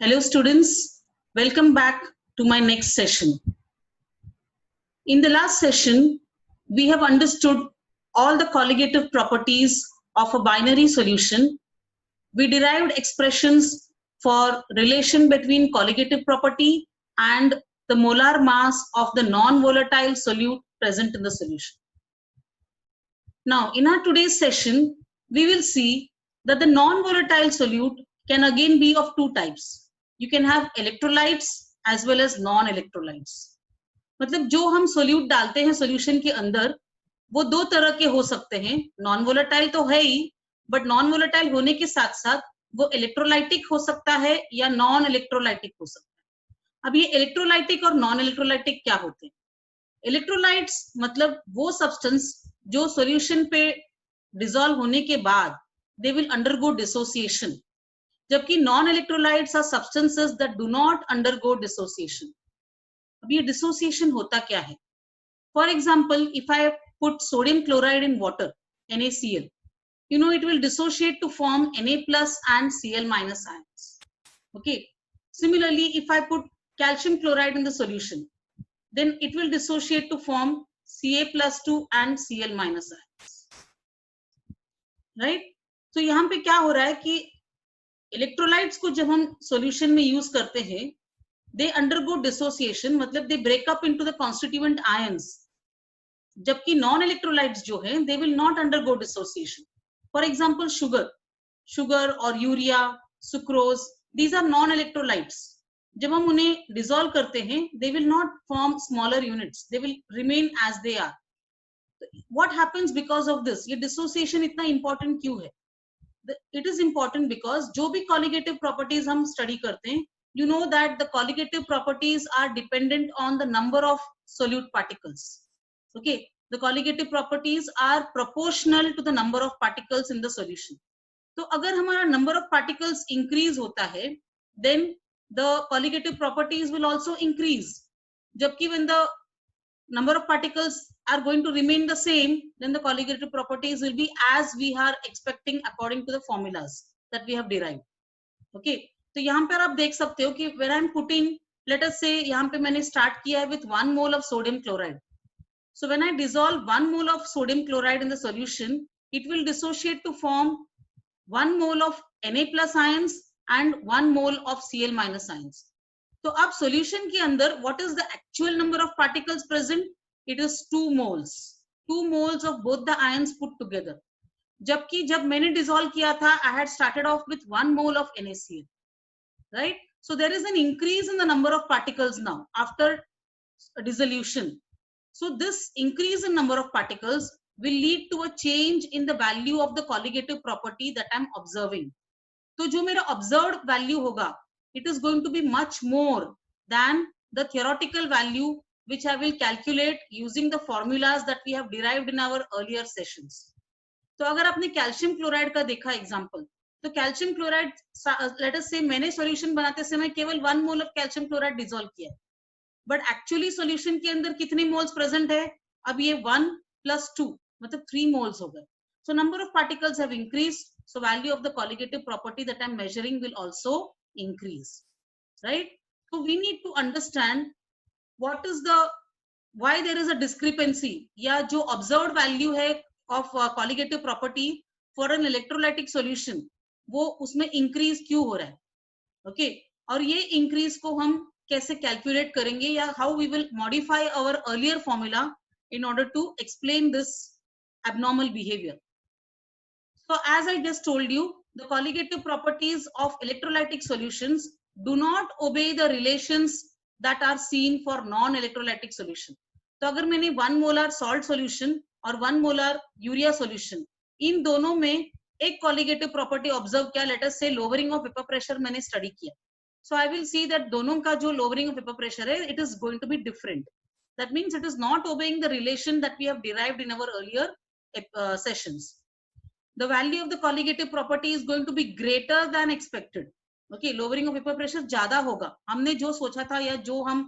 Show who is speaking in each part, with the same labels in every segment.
Speaker 1: Hello students, welcome back to my next session. In the last session, we have understood all the colligative properties of a binary solution. We derived expressions for relation between colligative property and the molar mass of the non-volatile solute present in the solution. Now, in our today's session, we will see that the non-volatile solute can again be of two types. You can have electrolytes as well as non-electrolytes. मतलब जो हम solute डालते हैं solution के अंदर वो दो तरह के हो सकते हैं. नॉन वोलेटाइल तो है ही, बट नॉन वोलेटाइल होने के साथ साथ वो इलेक्ट्रोलाइटिक हो सकता है या नॉन इलेक्ट्रोलाइटिक हो सकता है. अब ये इलेक्ट्रोलाइटिक और नॉन इलेक्ट्रोलाइटिक क्या होते हैं? इलेक्ट्रोलाइट्स मतलब वो सब्सटेंस जो सॉल्यूशन पे डिसॉल्व होने के बाद दे विल अंडरगो डिसोसिएशन, जबकि non electrolytes are substances that do not undergo dissociation. अब ये डिसोसिएशन होता क्या है? For example, if I put sodium chloride in water NaCl, you know it will dissociate to form Na plus and Cl minus ions. Okay. Similarly, if I put calcium chloride in the solution, then it will dissociate to form Ca plus 2 and Cl minus ions. Right? तो यहाँ पे क्या हो रहा है कि electrolytes को जब हम सॉल्यूशन में यूज करते हैं, दे अंडरगो डिसोसिएशन, मतलब they break up into the constituent ions, जबकि नॉन इलेक्ट्रोलाइट्स जो हैं they will not undergo dissociation. For example sugar और urea, sucrose, these are non electrolytes. जब हम उन्हें डिसॉल्व करते हैं they will not form smaller units, they will remain as they are. What happens because of this? ये dissociation इतना important क्यों है? It is important because जो भी colligative properties हम study करते हैं, you know that the colligative properties are dependent on the number of solute particles. Okay, the colligative properties are proportional to the number of particles in the solution. तो अगर हमारा number of particles increase होता है, then the colligative properties will also increase. जबकि when the number of particles are going to remain the same, then the colligative properties will be as we are expecting according to the formulas that we have derived. Okay, तो यहाँ पर आप देख सकते हो कि when I'm putting, let us say यहाँ पे मैंने start किया है with 1 mole of sodium chloride. So when I dissolve 1 mole of sodium chloride in the solution, it will dissociate to form 1 mole of Na plus ions and 1 mole of Cl minus ions. तो अब solution के अंदर what is the actual number of particles present? It is 2 moles. 2 moles of both the ions put together. जबकि जब मैंने dissolve किया था, I had started off with 1 mole of NaCl. Right? So there is an increase in the number of particles now after dissolution. So this increase in number of particles will lead to a change in the value of the colligative property that I'm observing. तो जो मेरा observed value होगा, it is going to be much more than the theoretical value which I will calculate using the formulas that we have derived in our earlier sessions. तो अगर आपने calcium chloride का देखा example, तो calcium chloride, late us से मैंने solution बनाते समय केवल 1 mole of calcium chloride dissolve किया है, बट एक्चुअली सॉल्यूशन के अंदर कितने मोल्स प्रेजेंट है? अब ये 1 + 2 मतलब 3 मोल्स हो गए. So number of particles have increased, so value of the colligative property that I'm measuring will also increase. Right? So we need to understand what is the, why there is a discrepancy, या जो observed value है of colligative property for an electrolytic solution, वो उसमें increase क्यों हो रहा है? Okay, और ये increase को हम कैसे calculate करेंगे, या how we will modify our earlier formula in order to explain this abnormal behavior. So as I just told you, the colligative properties of electrolytic solutions do not obey the relations that are seen for non-electrolytic solution. तो अगर मैंने 1 molar salt solution और 1 molar urea solution, इन दोनों में एक colligative property observe किया, let us say lowering of vapor pressure मैंने study किया. So I will see that दोनों का जो lowering of vapor pressure है, it is going to be different. That means it is not obeying the relation that we have derived in our earlier sessions. The value of the colligative property is going to be greater than expected. Okay, lowering of vapor pressure ज्यादा होगा. हमने जो सोचा था या जो हम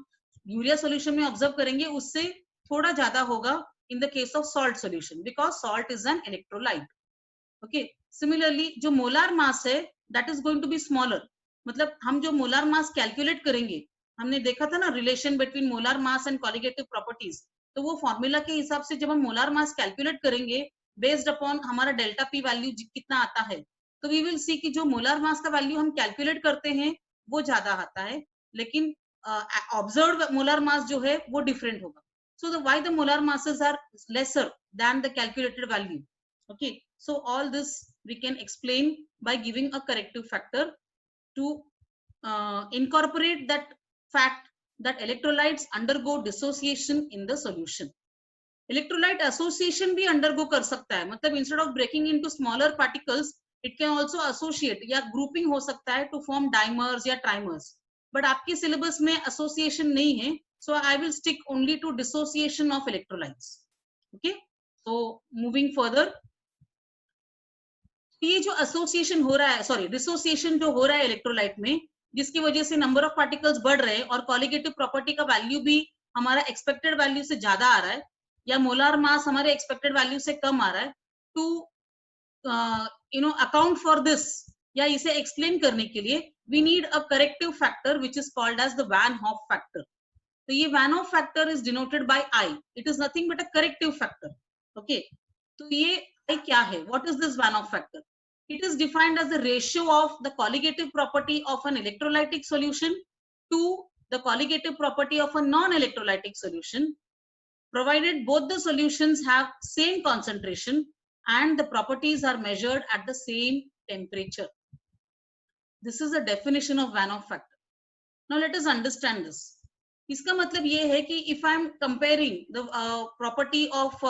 Speaker 1: urea solution में ऑब्जर्व करेंगे उससे थोड़ा ज्यादा होगा in the case of salt solution, because salt is an electrolyte. Okay, similarly जो molar mass है that is going to be smaller. मतलब हम जो मोलार मास कैलकुलेट करेंगे, हमने देखा था ना relation between molar mass and colligative properties, तो वो फॉर्मूला के हिसाब से जब हम मोलार मास कैलकुलेट करेंगे बेस्ड अपॉन हमारा डेल्टा पी वैल्यू कितना आता है, तो वी विल सी कि जो मोलार मास का वैल्यू हम कैलकुलेट करते हैं वो ज्यादा आता है, लेकिन ऑब्जर्व मोलार मास जो है वो डिफरेंट होगा. So the why the molar masses are lesser than the calculated value. Okay, so all this we can explain by giving a corrective factor to incorporate that fact that electrolytes undergo dissociation in the solution. Electrolyte association भी undergo कर सकता है, मतलब instead of breaking into smaller particles, it can also associate या grouping हो सकता है to form dimers या trimers. But आपके syllabus में association नहीं है, so I will stick only to dissociation of electrolytes. Okay, so moving further, ये जो association हो रहा है, sorry, dissociation जो हो रहा है electrolyte में, जिसकी वजह से number of particles बढ़ रहे हैं और colligative property का value भी हमारा expected value से ज्यादा आ रहा है, या मोलार मास हमारे एक्सपेक्टेड वैल्यू से कम आ रहा है, टू अकाउंट फॉर दिस या इसे एक्सप्लेन करने के लिए we need a corrective factor which is called as the van't Hoff factor. तो ये van't Hoff factor is denoted by I, it is nothing but a corrective factor. Okay, तो ये I क्या है, what is this van't Hoff factor? It is defined as the ratio of the colligative property of an electrolytic solution to the colligative property of a non-electrolytic solution, provided both the solutions have same concentration and the properties are measured at the same temperature. This is the definition of Van Hoff factor. Now let us understand this. इसका मतलब ये है कि if I am comparing the property of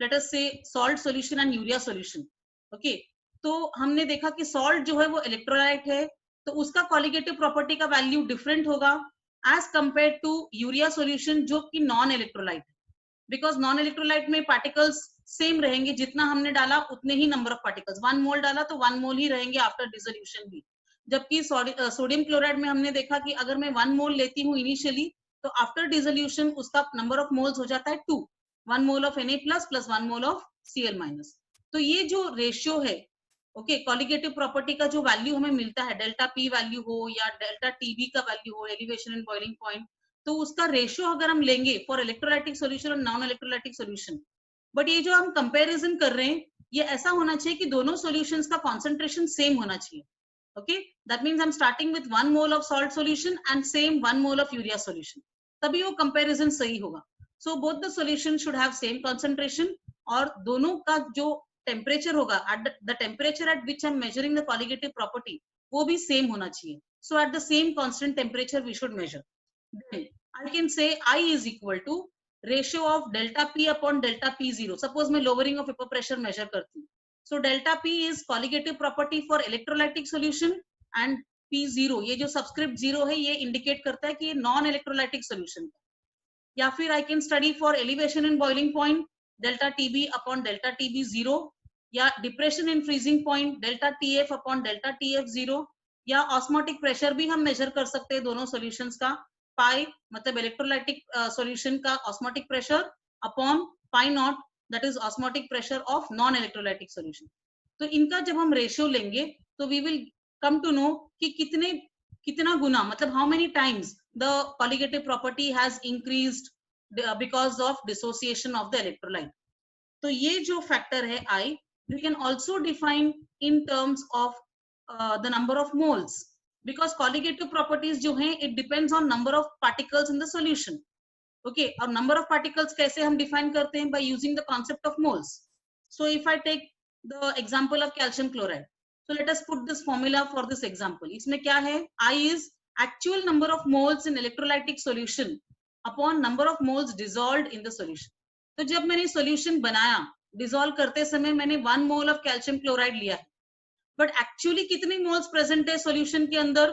Speaker 1: let us say salt solution and urea solution, okay, तो हमने देखा कि salt जो है वो electrolyte है, तो उसका colligative property का value different होगा as compared to urea solution जो कि non electrolyte है. बिकॉज नॉन इलेक्ट्रोलाइट में पार्टिकल्स सेम रहेंगे, जितना हमने डाला उतने ही नंबर ऑफ पार्टिकल्स, 1 मोल डाला तो 1 मोल ही रहेंगे आफ्टर डिसोल्यूशन भी. जबकि सोडियम क्लोराइड में हमने देखा कि अगर मैं 1 मोल लेती हूँ इनिशियली, तो आफ्टर डिसोल्यूशन उसका नंबर ऑफ मोल्स हो जाता है 2, 1 mole of Na plus 1 mole of Cl minus. तो ये जो रेशियो है, ओके, कॉलिगेटिव प्रॉपर्टी का जो वैल्यू हमें मिलता है, डेल्टा पी वैल्यू हो या डेल्टा टीबी का वैल्यू हो, एलिवेशन एंड बॉइलिंग पॉइंट, तो उसका रेशियो अगर हम लेंगे फॉर इलेक्ट्रोलाइटिक सॉल्यूशन और नॉन इलेक्ट्रोलाइटिक सॉल्यूशन, बट ये जो हम कंपैरिजन कर रहे हैं ये ऐसा होना चाहिए कि दोनों सॉल्यूशंस का कंसंट्रेशन सेम होना चाहिए. Okay, that means I am starting with 1 mole of salt solution and same 1 mole of urea solution, तभी वो कंपैरिजन सही होगा. So both the solution should have same concentration, और दोनों का जो टेम्परेचर होगा, the temperature at which I am measuring the colligative property, वो भी सेम होना चाहिए. So at the same constant temperature we should measure. Then I can say I is equal to ratio of delta P upon delta P0. Suppose मैं lowering of vapor pressure measure करती हूँ. So delta P is colligative property for electrolytic solution and P0, ये जो subscript 0 है ये indicate करता है कि ये non electrolytic solution. या फिर I can study for elevation and boiling point delta TB upon delta TB 0, या depression and freezing point delta TF upon delta TF 0, या osmotic pressure भी हम measure कर सकते हैं दोनों solutions का. पाई मतलब इलेक्ट्रोलाइटिक सॉल्यूशन का osmotic pressure upon pi naught, that is osmotic pressure of non electrolytic solution. तो इनका जब हम रेशियो लेंगे तो we will come to know कि कितना गुना, मतलब how many times the colligative property has increased because of dissociation of the electrolyte. तो ये जो फैक्टर है I, we can also define in terms of the number of moles, because colligative properties जो हैं it depends on number of particles in the solution. Okay, और number of particles कैसे हम define करते हैं? By using the concept of moles. So if I take the example of calcium chloride, so let us put this formula for this example. इसमें क्या है? I is actual number of moles in electrolytic solution upon number of moles dissolved in the solution. तो जब मैंने solution बनाया, dissolve करते समय मैंने 1 mole of calcium chloride लिया है, बट एक्चुअली कितने मोल्स प्रेजेंट है सॉल्यूशन के अंदर,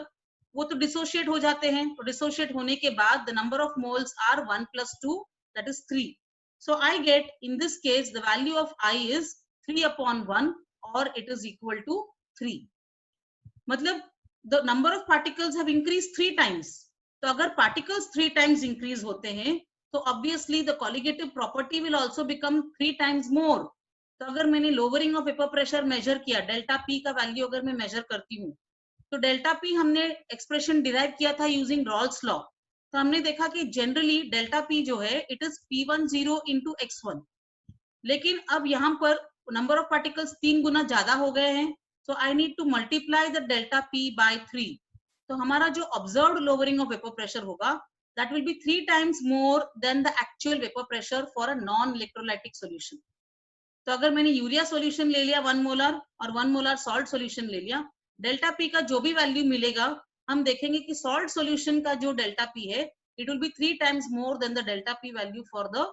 Speaker 1: वो तो डिसोशिएट हो जाते हैं. तो डिसोशिएट होने के बाद the number of moles are 1 + 2, that is 3. So I get in this case the value of I is 3/1 और इट इज इक्वल टू 3. मतलब the number of particles have increase 3 times. तो अगर पार्टिकल्स 3 टाइम्स इंक्रीज होते हैं तो obviously the colligative property will also become 3 times more. तो अगर मैंने lowering of vapour pressure measure किया, डेल्टा पी का वैल्यू अगर मैं मेजर करती हूँ, तो डेल्टा पी हमने एक्सप्रेशन डिराइव किया था यूजिंग रॉल्स लॉ। तो हमने देखा कि जनरली डेल्टा पी जो है it is P10 into x1, लेकिन अब यहाँ पर नंबर ऑफ पार्टिकल्स 3 गुना ज्यादा हो गए हैं, so I need to multiply the delta P by 3। तो हमारा जो observed lowering of vapour pressure होगा that will be 3 times more than the actual vapor pressure for a non electrolytic solution. तो अगर मैंने यूरिया सॉल्यूशन ले लिया 1 molar और 1 मोलर सॉल्ट सॉल्यूशन ले लिया, डेल्टा पी का जो भी वैल्यू मिलेगा हम देखेंगे कि सॉल्ट सॉल्यूशन का जो डेल्टा पी है it will be 3 times more than the delta p value for the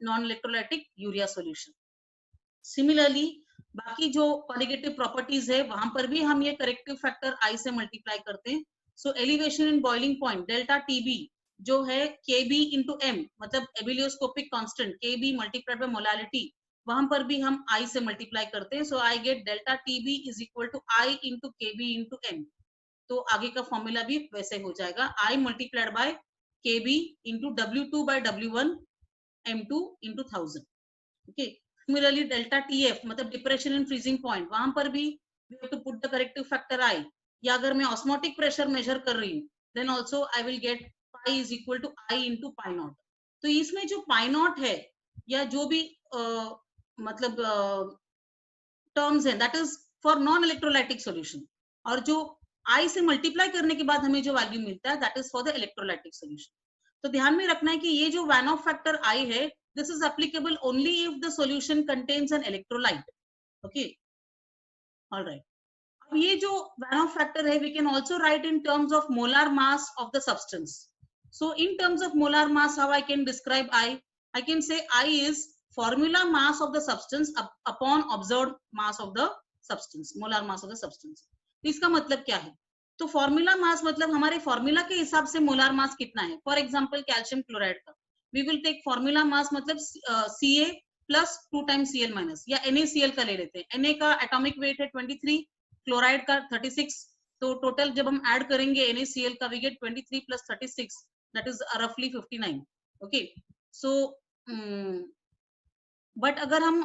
Speaker 1: non electrolytic urea solution. Similarly बाकी जो कॉलिगेटिव प्रॉपर्टीज है वहां पर भी हम ये करेक्टिव फैक्टर आई से मल्टीप्लाई करते हैं। So elevation in boiling point delta TB जो है Kb इंटू एम, मतलब ebullioscopic constant Kb multiplied by molality, वहां पर भी हम I से मल्टीप्लाई करते हैं। So I get delta TB is equal to I into Kb into M. तो आगे का फॉर्मूला भी वैसे हो जाएगा I multiplied by Kb into W2 बाय W1 M2 into 1000। Okay, similarly delta TF मतलब डिप्रेशन इन फ्रीजिंग पॉइंट, वहां पर भी we have to put the corrective factor I, या अगर मैं ऑस्मोटिक प्रेशर मेजर कर रही हूँ then also I will get pi is equal to I into pi naught. तो इसमें जो पाई नॉट है या जो भी मतलब टर्म्स है that is for non electrolytic solution, और जो I से मल्टीप्लाई करने के बाद हमें जो वैल्यू मिलता है that is for the electrolytic solution. तो ध्यान में रखना है कि ये जो वैन ऑफ फैक्टर I है this is applicable only if the solution contains an electrolyte. Okay, all right. अब ये जो van Hoff factor है we can also write in terms of molar mass of the substance. So in terms of molar mass, how I can describe I can say I is formula mass of the substance upon observed mass of the substance, molar mass of the substance. इसका मतलब क्या है? तो formula mass मतलब हमारे formula के हिसाब से मोलार मास कितना है। फॉर एग्जांपल कैल्शियम क्लोराइड का we will take formula mass मतलब Ca plus 2 times Cl minus, या NaCl का ले लेते हैं। Na का एटॉमिक वेट है 23, क्लोराइड का 36, तो टोटल जब हम ऐड करेंगे NaCl का we get 23 plus 36 that is roughly 59। Okay, so but अगर हम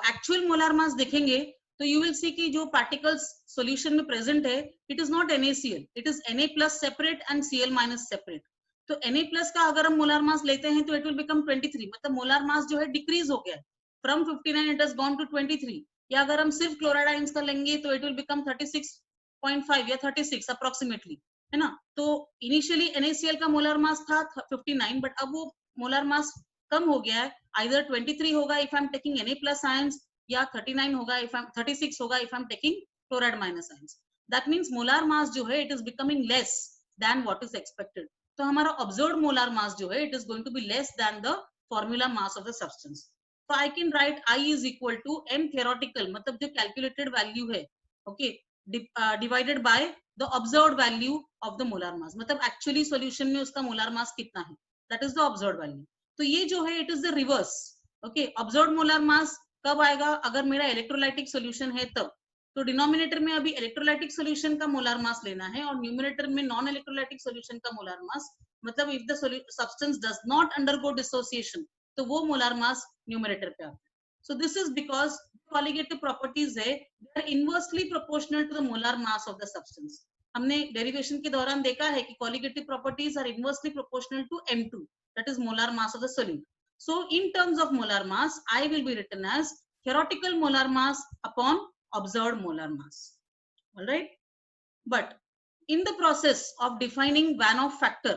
Speaker 1: एक्चुअल मोलार मास देखेंगे तो यू विल सी कि जो पार्टिकल्स सॉल्यूशन में प्रेजेंट है it is not NaCl, it is Na plus separate and Cl minus separate. तो Na plus का अगर हम मोलार मास लेते हैं तो इट विल बिकम 23, मतलब मोलार मास जो है डिक्रीज हो गया है from 59 it has gone to 23। या अगर हम सिर्फ क्लोराइड आयंस का लेंगे तो इट विल बिकम 36.5 या 36 अप्रोक्सीमेटली, है ना। तो इनिशियली NaCl का मोलार मास था 59, बट अब वो मोलार मास कम हो गया है, आइदर 23 होगा if I am taking Na plus ions, या 39 होगा इफ आई एम 36 होगा if I am taking chloride minus ions. That means molar mass जो है it is becoming less than what is expected. तो हमारा ऑब्जर्व्ड मोलार मास जो है it is going to be less than the formula mass of the substance. तो I can write I is equal to m theoretical मतलब जो calculated value है, okay, divided by the observed value of the molar mass, मतलब actually solution में उसका molar mass कितना है, that is the observed value. तो ये जो है it is the reverse. Okay, observed molar मास कब आएगा? अगर मेरा इलेक्ट्रोलाइटिक सॉल्यूशन है तब। तो डिनोमिनेटर में अभी इलेक्ट्रोलाइटिक सॉल्यूशन का मोलार मास लेना है और न्यूमरेटर में नॉन इलेक्ट्रोलाइटिक सॉल्यूशन का मोलार मास, मतलब if the substance does not undergo dissociation तो वो मोलार मास न्यूमरेटर पे आता है। So this is because colligative properties है they are inversely proportional to the molar mass of the substance. हमने derivation के दौरान देखा है कि colligative properties are inversely proportional to M2, that is molar mass of the solute. So in terms of molar mass, I will be written as theoretical molar mass upon observed molar mass. All right. But in the process of defining van Hoff factor,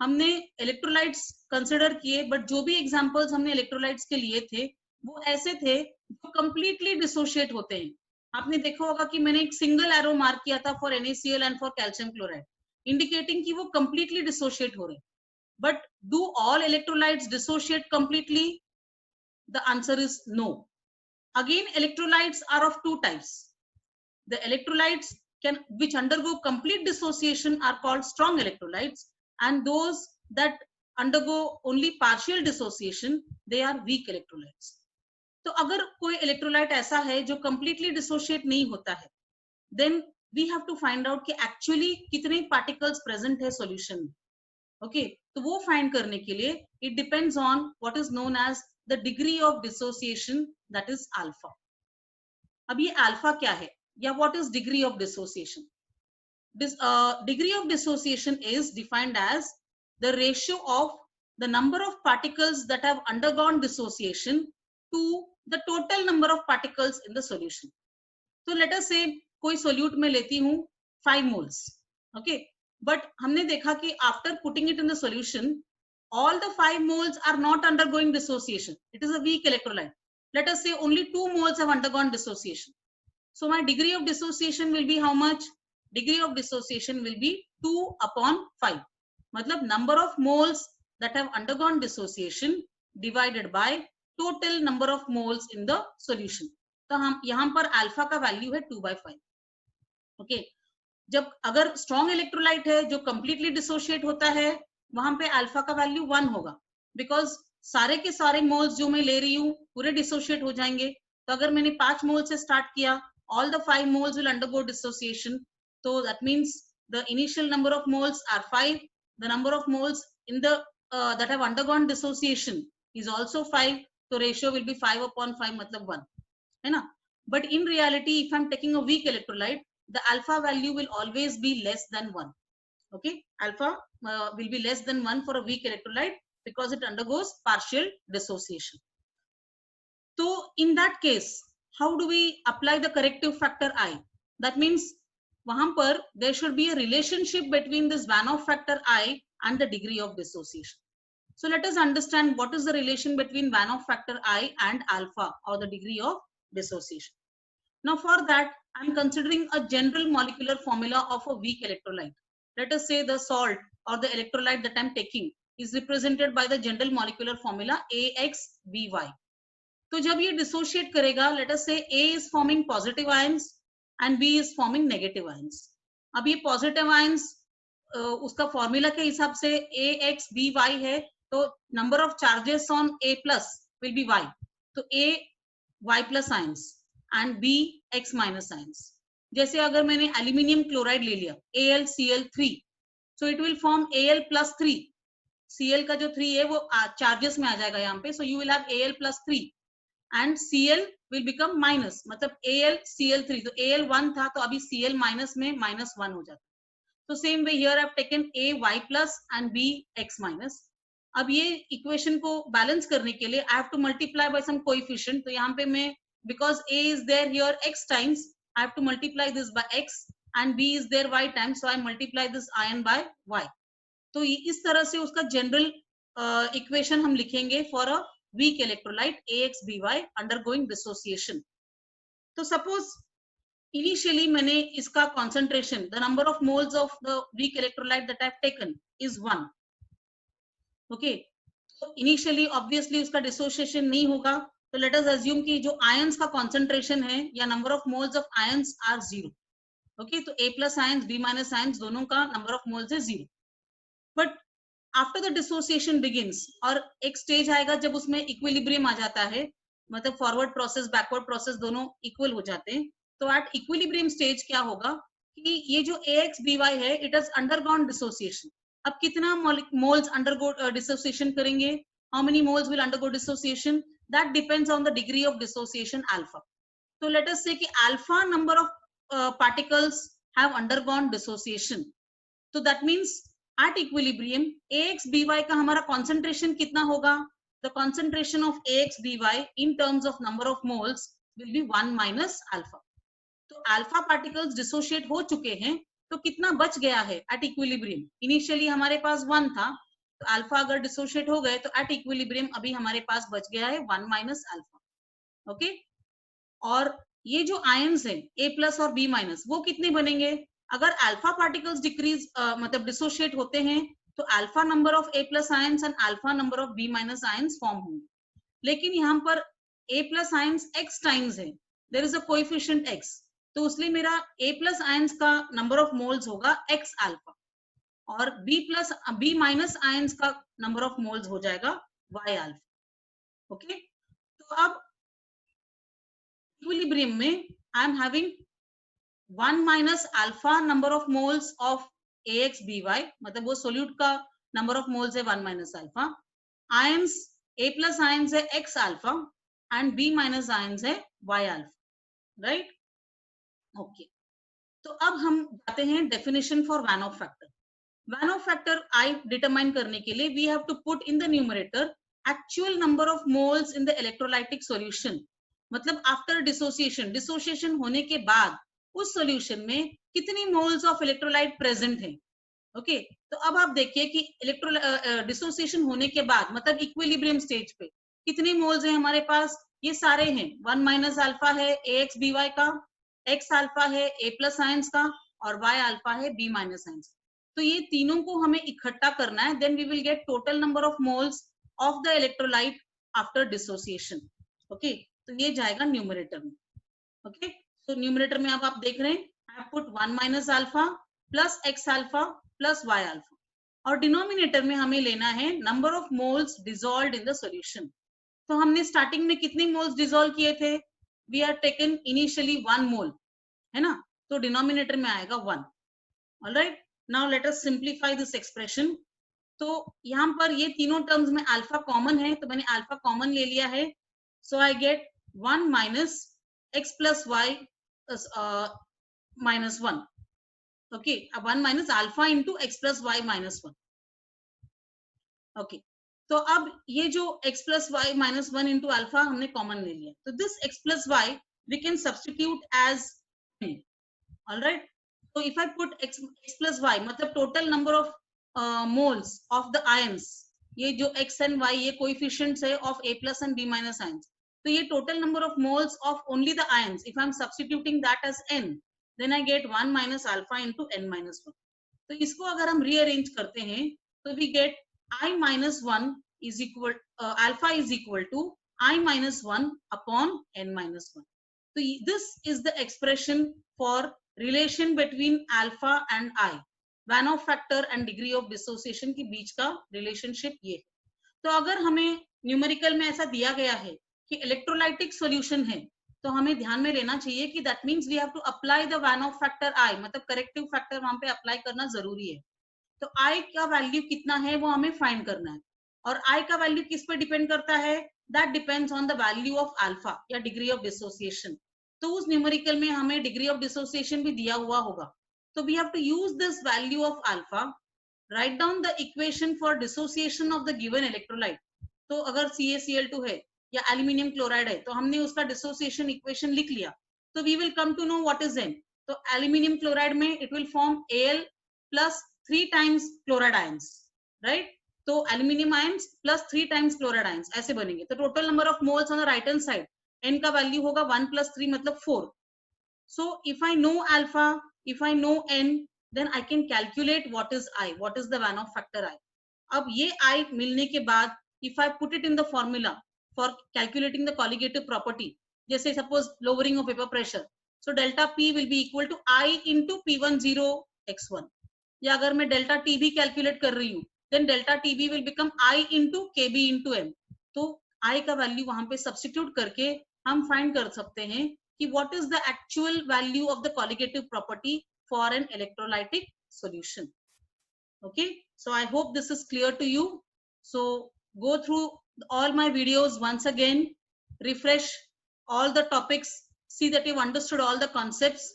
Speaker 1: हमने electrolytes consider किए, but जो भी examples हमने electrolytes के लिए थे वो ऐसे थे जो completely dissociate होते हैं। आपने देखा होगा कि मैंने एक सिंगल एरो मार्क किया था for NaCl and for calcium chloride, indicating कि वो completely dissociate हो रहे हैं। But do all electrolytes dissociate completely? The answer is no. Again, electrolytes are of two types. The electrolytes which undergo complete dissociation are called strong electrolytes, and those that undergo only partial dissociation, they are weak electrolytes. तो अगर कोई electrolyte ऐसा है जो completely dissociate नहीं होता है, then we have to find out कि actually कितने particles present है solution में। ओके, तो वो फाइंड करने के लिए it depends on what is known as the degree of dissociation, that is alpha. अब ये अल्फा क्या है या what is degree of dissociation? degree of dissociation is defined as the ratio of the number of particles that have undergone dissociation to the total number of particles in the solution. So let us say कोई solute में लेती हूँ 5 moles, okay, but हमने देखा कि after putting it in the solution, all the 5 moles are not undergoing dissociation. It is a weak electrolyte. Let us say only 2 moles have undergone dissociation. So my degree of dissociation will be how much? Degree of dissociation will be 2 upon 5. मतलब number of moles that have undergone dissociation divided by total number of moles in the solution. तो हम यहाँ पर alpha का value है 2/5. Okay, जब अगर strong electrolyte है जो कंप्लीटली डिसोशिएट होता है वहां पे अल्फा का वैल्यू 1 होगा, बिकॉज सारे के सारे मोल्स जो मैं ले रही हूँ पूरे डिसोशिएट हो जाएंगे. तो अगर मैंने 5 मोल से स्टार्ट किया, all the 5 moles will undergo dissociation. So that means the initial number of moles are 5. The number of moles in the that have undergone dissociation is also 5. So ratio will be 5 upon 5, मतलब 1, है ना. But in reality, if I'm taking a weak electrolyte, the alpha value will always be less than 1. Okay, alpha will be less than 1 for a weak electrolyte because it undergoes partial dissociation. So in that case, how do we apply the corrective factor I? That means वहां पर there should be a relationship between this Vanoff factor I and the degree of dissociation. So let us understand what is the relation between Vanoff factor I and alpha, or the degree of dissociation. Now for that, I'm considering a general molecular formula of a weak electrolyte. Let us say the salt or the electrolyte that I'm taking is represented by the general molecular formula AXBY. तो जब ये dissociate करेगा, late us से A is forming positive ions and B is forming negative ions. अब ये positive ions उसका formula के हिसाब से AXBY है, तो number of charges on A plus will be Y. तो A Y plus ions and B X minus ions. जैसे अगर मैंने एल्यूमिनियम क्लोराइड ले लिया AlCl3, so it will form Al plus 3. Cl का जो 3 है वो चार्जेस में आ जाएगा यहाँ पे, so you will have Al plus 3 and Cl will become minus, मतलब AlCl3. तो Al 1 था तो अभी Cl माइनस में -1 हो जाता. तो same way here I have taken A Y plus and B X minus. अब ये इक्वेशन को बैलेंस करने के लिए I have to multiply by some coefficient. तो यहाँ पे मैं, because A is there here X times, I have to multiply this by X and B is there Y times, so I multiply this ion by Y. तो इस तरह से उसका general equation हम लिखेंगे for a weak electrolyte AXBY undergoing dissociation. तो suppose initially मैंने इसका concentration, the number of moles of the weak electrolyte that I've taken is 1. Okay, so initially obviously उसका dissociation नहीं होगा, तो let us assume कि जो ions का concentration है या number of moles of ions are 0. Okay, तो A plus ions, B minus ions दोनों का number of moles है 0. But after the dissociation begins, और एक स्टेज आएगा जब उसमें इक्विलिब्रियम आ जाता है, मतलब फॉरवर्ड प्रोसेस बैकवर्ड प्रोसेस दोनों इक्वल हो जाते हैं. तो एट इक्विलिब्रियम स्टेज क्या होगा कि ये जो AXBY है इट हैज अंडरगॉन डिसोसिएशन. अब कितना मोल्स अंडरगो डिसोसिएशन करेंगे, how many moles will undergo dissociation, that depends on the degree of dissociation alpha. तो लेट अस से कि alpha number of particles have undergone dissociation. तो that means at equilibrium AXBY का हमारा concentration कितना होगा? The concentration of AXBY in terms of number of moles will be 1 minus alpha. तो alpha particles dissociate हो चुके हैं, तो कितना बच गया है at equilibrium? Initially हमारे पास 1 था, तो alpha अगर dissociate हो गए तो at equilibrium अभी हमारे पास बच गया है 1 minus alpha. Okay? और ये जो ions है A plus और B minus, वो कितने बनेंगे? अगर अल्फा पार्टिकल्स डिक्रीज मतलब डिसोशिएट होते हैं तो alpha number of A plus ions and alpha number of B minus ions form होंगे. लेकिन यहाँ पर A plus ions X times है, there is a coefficient X, तो इसलिए मेरा A प्लस आयंस का नंबर ऑफ मोल्स होगा X अल्फा, और B माइनस आयंस का नंबर ऑफ मोल्स हो जाएगा Y अल्फा. ओके, तो अब इक्विलिब्रियम में I am having 1 minus alpha number of moles of AXBY, मतलब वो सोल्यूट का नंबर ऑफ मोल्स है 1 minus alpha. Ions A plus ions है X alpha and B minus ions है Y alpha, right? Okay. तो अब हम जाते हैं definition for van't Hoff factor. Van't Hoff factor I determine करने के लिए we have to put in the numerator actual number of moles in the electrolytic solution. मतलब आफ्टर डिसोसिएशन, डिसोसिएशन होने के बाद उस सॉल्यूशन में कितनी मोल्स ऑफ इलेक्ट्रोलाइट प्रेजेंट है. ओके तो अब आप देखिए कि इलेक्ट्रो डिसोसिएशन होने के बाद मतलब इक्विलिब्रियम स्टेज पे कितने मोल्स हैं हमारे पास. ये सारे हैं. 1 माइनस अल्फा है ax by का, x अल्फा है a प्लस आयंस का और y अल्फा है b माइनस आयंस. तो ये तीनों को हमें इकट्ठा करना है. Then we will get total number of moles of the electrolyte after dissociation. Okay तो ये जाएगा न्यूमरेटर में. ओके तो न्यूमरेटर में अब आप देख रहे हैं I put 1 minus alpha plus x alpha plus y alpha. और डिनोमिनेटर में हमें लेना है number of moles dissolved in the solution. तो हमने स्टार्टिंग में कितने मोल्स डिसॉल्व किए थे. वी आर टेकन इनिशियली 1 मोल है ना. तो डिनोमिनेटर में आएगा 1. Alright now let us simplify this expression. तो यहाँ पर ये तीनों टर्म्स में अल्फा कॉमन है तो मैंने अल्फा कॉमन ले लिया है. So I get 1 minus x plus Y minus 1. Okay अब 1 minus alpha into X plus Y minus 1. Okay तो अब ये जो x plus Y minus 1 into alpha हमने कॉमन ले लिया. तो this x plus Y we can substitute as n. Alright so if I put x plus y मतलब total number of moles of the ions, ये जो x and y ये coefficients है of a plus and b minus ions. तो ये total number of moles of only the ions. If I'm substituting that as n, then I get 1 minus alpha into n minus 1. तो इसको अगर हम rearrange करते हैं तो we get I minus 1 is equal alpha is equal to I minus 1 upon n minus 1. So this is the expression for relation between alpha and I. Van't Hoff factor and degree of dissociation के बीच का relationship ये है. तो अगर हमें numerical में ऐसा दिया गया है कि इलेक्ट्रोलाइटिक सॉल्यूशन है तो हमें ध्यान में लेना चाहिए कि that means we have to apply the van't Hoff factor I. मतलब करेक्टिव फैक्टर वहां पे अप्लाई करना जरूरी है. तो आई का वैल्यू कितना है वो हमें फाइंड करना है. और आई का वैल्यू किस पे डिपेंड करता है. That depends on the value of alpha या डिग्री ऑफ डिसोसिएशन. तो उस न्यूमेरिकल में हमें डिग्री ऑफ डिसोसिएशन भी दिया हुआ होगा. So we have to use this value of alpha, write down the equation for dissociation of the given electrolyte. तो अगर CaCl2 है या aluminium chloride है तो हमने उसका dissociation equation लिख लिया. तो we will come to know what is N. तो aluminium chloride में it will form Al plus 3 times chloride ions, right? तो aluminium ions plus 3 times chloride ions ऐसे बनेंगे. तो total number of moles on the right hand side, N का value होगा 1 plus 3 मतलब 4. So if I know alpha, if I know n, then I can calculate what is I, what is the van of factor I. अब ये I मिलने के बाद if I put it in the formula for calculating the colligative property, जैसे suppose lowering of vapor pressure, so delta P will be equal to I into P10 x1. या अगर मैं delta T भी calculate कर रही हूँ then delta TB will become I into KB into M. तो I का value वहां पे substitute करके हम find कर सकते हैं what is the actual value of the colligative property for an electrolytic solution. Okay, so I hope this is clear to you. So go through all my videos once again, refresh all the topics, see that you've understood all the concepts,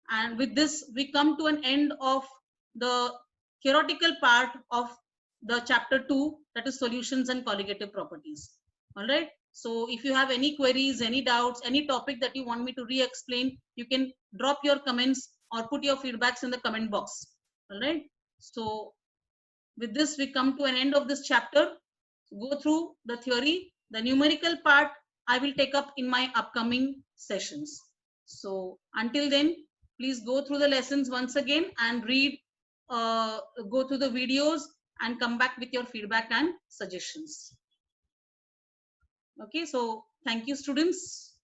Speaker 1: and with this we come to an end of the theoretical part of the chapter 2, that is solutions and colligative properties. All right, so if you have any queries, any doubts, any topic that you want me to re-explain, you can drop your comments or put your feedbacks in the comment box. All right, so with this we come to an end of this chapter. Go through the theory. The numerical part I will take up in my upcoming sessions. So until then, please go through the lessons once again and read, go through the videos and come back with your feedback and suggestions. Okay, so thank you, students.